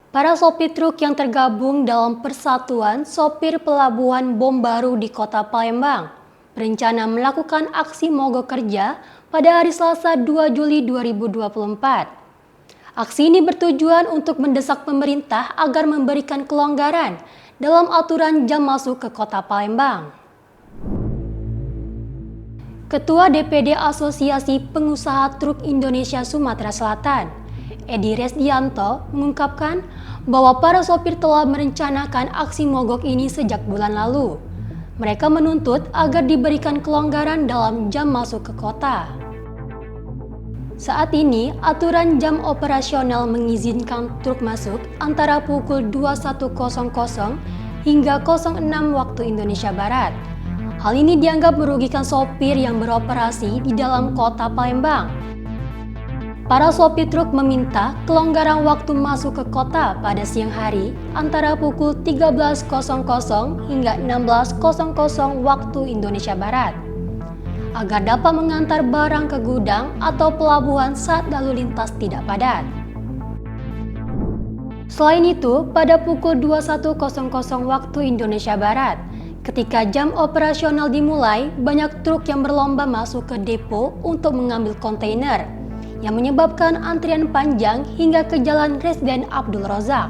Para sopir truk yang tergabung dalam Persatuan Sopir Pelabuhan Bom Baru di Kota Palembang berencana melakukan aksi mogok kerja pada hari Selasa 2 Juli 2024. Aksi ini bertujuan untuk mendesak pemerintah agar memberikan kelonggaran dalam aturan jam masuk ke Kota Palembang. Ketua DPD Asosiasi Pengusaha Truk Indonesia Sumatera Selatan, Edi Resdianto, mengungkapkan bahwa para sopir telah merencanakan aksi mogok ini sejak bulan lalu. Mereka menuntut agar diberikan kelonggaran dalam jam masuk ke kota. Saat ini, aturan jam operasional mengizinkan truk masuk antara pukul 21.00 hingga 06 waktu Indonesia Barat. Hal ini dianggap merugikan sopir yang beroperasi di dalam kota Palembang. Para sopir truk meminta kelonggaran waktu masuk ke kota pada siang hari antara pukul 13.00 hingga 16.00 waktu Indonesia Barat, agar dapat mengantar barang ke gudang atau pelabuhan saat lalu lintas tidak padat. Selain itu, pada pukul 21.00 waktu Indonesia Barat, ketika jam operasional dimulai, banyak truk yang berlomba masuk ke depo untuk mengambil kontainer, yang menyebabkan antrian panjang hingga ke Jalan Resden Abdul Razak.